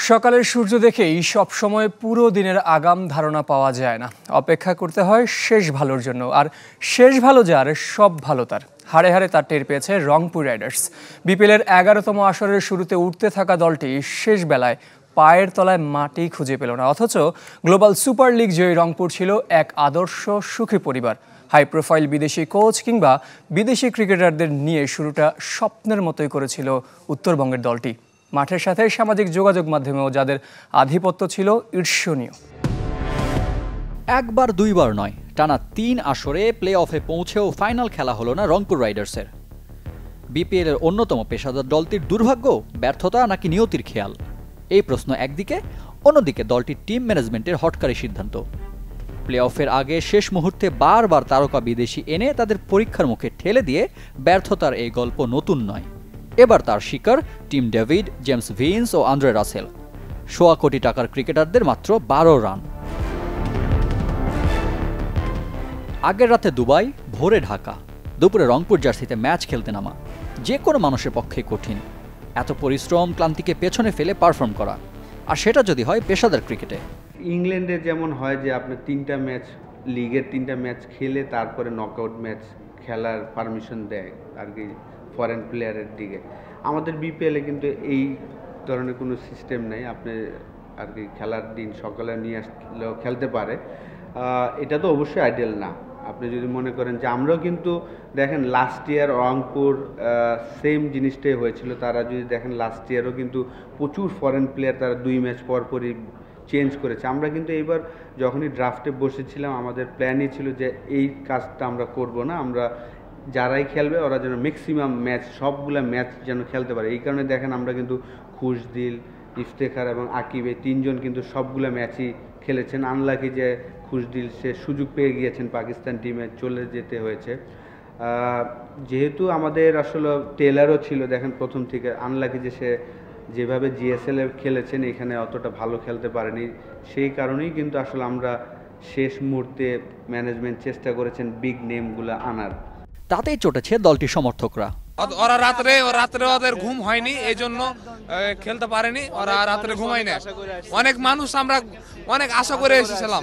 সকালের সূর্য দেখেই সবসময় পুরো দিনের আগাম ধারণা পাওয়া যায় না। অপেক্ষা করতে হয় শেষ ভালোর জন্য, আর শেষ ভালো যার সব ভালো তার। হাড়ে হাড়ে তার টের পেয়েছে রংপুর রাইডার্স। বিপিএলের 11তম আসরের শুরুতে উঠতে থাকা দলটি শেষ বেলায় পায়ের তলায় মাটি খুঁজে পেল না। অথচ গ্লোবাল সুপার লিগ জয়ী রংপুর ছিল এক আদর্শ সুখী পরিবার। হাই প্রোফাইল বিদেশি কোচ কিংবা বিদেশি ক্রিকেটারদের নিয়ে শুরুটা স্বপ্নের মতোই করেছিল উত্তরবঙ্গের দলটি। মাঠের সাথে সামাজিক যোগাযোগ মাধ্যমেও যাদের আধিপত্য ছিল ঈর্ষণীয়। একবার দুইবার নয়, টানা ৩ আসরে প্লে অফে পৌঁছেও ফাইনাল খেলা হলো না রংপুর রাইডার্সের। বিপিএলের অন্যতম পেশাদার দলটির দুর্ভাগ্য, ব্যর্থতা নাকি নিয়তির খেয়াল? এই প্রশ্ন একদিকে, অন্যদিকে দলটির টিম ম্যানেজমেন্টের হটকারী সিদ্ধান্ত। প্লে অফের আগে শেষ মুহূর্তে বারবার তারকা বিদেশি এনে তাদের পরীক্ষার মুখে ঠেলে দিয়ে ব্যর্থতার এই গল্প নতুন নয়। এবার তার শিকার টিম ডেভিড, জেমস ভিন্স ও আন্দ্রে রাসেল। ১০০ কোটি টাকার ক্রিকেটারদের মাত্র ১২ রান। আগের রাতে দুবাই, ভোরে ঢাকা, দুপুরে রংপুর জার্সিতে ম্যাচ খেলতে নামা যে কোনো মানুষের পক্ষে কঠিন। এত পরিশ্রম, ক্লান্তিকে পেছনে ফেলে পারফর্ম করা, আর সেটা যদি হয় পেশাদার ক্রিকেটে। ইংল্যান্ডে যেমন হয় যে আপনি 3টা ম্যাচ, লিগের 3টা ম্যাচ খেলে তারপরে নকআউট ম্যাচ খেলার পারমিশন দেয় আর কি ফরেন প্লেয়ারের দিকে। আমাদের বিপিএলে কিন্তু এই ধরনের কোনো সিস্টেম নেই। আপনি আর কি খেলার দিন সকালে নিয়ে আসলেও খেলতে পারে। এটা তো অবশ্যই আইডিয়াল না। আপনি যদি মনে করেন যে আমরাও কিন্তু দেখেন লাস্ট ইয়ার রংপুর সেম জিনিসটাই হয়েছিল। তারা যদি দেখেন লাস্ট ইয়ারও কিন্তু প্রচুর ফরেন প্লেয়ার তারা 2 ম্যাচ পরপরই চেঞ্জ করেছে। আমরা কিন্তু এইবার যখনই ড্রাফটে বসেছিলাম আমাদের প্ল্যানই ছিল যে এই কাজটা আমরা করব না, আমরা যারাই খেলবে ওরা যেন ম্যাক্সিমাম ম্যাচ, সবগুলা ম্যাচ যেন খেলতে পারে। এই কারণে দেখেন আমরা কিন্তু খুশদিল, ইফতেখার এবং আকিব এই 3 জন কিন্তু সবগুলো ম্যাচই খেলেছেন। আনলাকি যে খুশদিল সে সুযোগ পেয়ে গিয়েছেন পাকিস্তান টিমে চলে যেতে হয়েছে। যেহেতু আমাদের আসলে টেলারও ছিল দেখেন প্রথম থেকে, আনলাকি যে সে যেভাবে জিএসএলে খেলেছেন এখানে অতটা ভালো খেলতে পারেনি। সেই কারণেই কিন্তু আসলে আমরা শেষ মুহূর্তে ম্যানেজমেন্ট চেষ্টা করেছেন বিগ নেমগুলো আনার। তাতেই চটেছে দলটির সমর্থকরা। ওরা রাত্রে ওদের ঘুম হয়নি, এই জন্য খেলতে পারেনি। ওরা রাত্রে ঘুমায় না। অনেক মানুষ আমরা অনেক আশা করে এসেছিলাম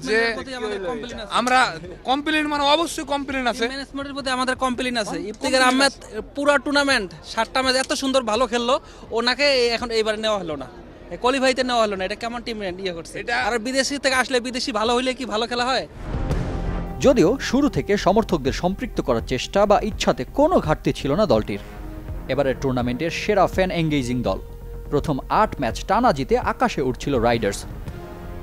যে আমরা কমপ্লেন, মানে অবশ্যই কমপ্লেন আছে, ম্যানেজমেন্টের প্রতি আমাদের কমপ্লেন আছে। ইফতিখার আহমেদ পুরো টুর্নামেন্ট 7টা ম্যাচ এত সুন্দর ভালো খেললো, ওনাকে এখন এইবার নেওয়া হলো না, কোয়ালিফাইতে নেওয়া হলো না। এটা কেমন টিম ইয়ে করছে? আর বিদেশি থেকে আসলে বিদেশি ভালো হইলে কি ভালো খেলা হয়? যদিও শুরু থেকে সমর্থকদের সম্পৃক্ত করার চেষ্টা বা ইচ্ছাতে কোনো ঘাটতি ছিল না দলটির। এবারের টুর্নামেন্টের সেরা ফ্যান এঙ্গেজিং দল। প্রথম 8 ম্যাচ টানা জিতে আকাশে উঠছিল রাইডার্স।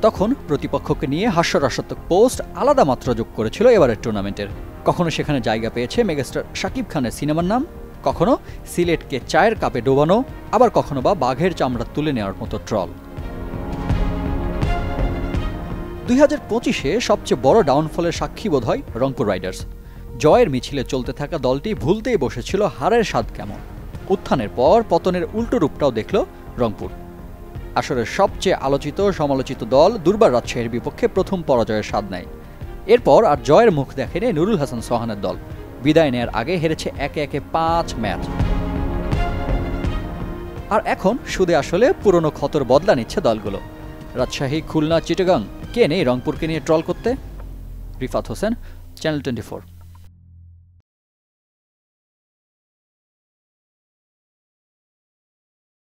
তখন প্রতিপক্ষকে নিয়ে হাস্যরসাত্মক পোস্ট আলাদা মাত্রা যোগ করেছিল এবারের টুর্নামেন্টের। কখনো সেখানে জায়গা পেয়েছে মেগাস্টার শাকিব খানের সিনেমার নাম, কখনো সিলেটকে চায়ের কাপে ডোবানো, আবার কখনো বা বাঘের চামড়া তুলে নেওয়ার মতো ট্রল। 2025-এ সবচেয়ে বড় ডাউনফলের সাক্ষী বোধ হয় রংপুর রাইডার্স। জয়ের মিছিলে চলতে থাকা দলটি ভুলতেই বসেছিল হারের স্বাদ কেমন। উত্থানের পর পতনের উল্টো রূপটাও দেখল রংপুর। আসলে সবচেয়ে আলোচিত সমালোচিত দল দুর্বার রাজশাহীর বিপক্ষে প্রথম পরাজয়ের স্বাদ নেয়। এরপর আর জয়ের মুখ দেখেনি নুরুল হাসান সোহানের দল। বিদায় নেয়ার আগে হেরেছে একে একে 5 ম্যাচ। আর এখন সুদে আসলে পুরনো ক্ষতর বদলা নিচ্ছে দলগুলো। রাজশাহী, খুলনা, চিটাগাং, কে নেই রংপুরকে নিয়ে ট্রল করতে? রিফাত হোসেন, চ্যানেল 24।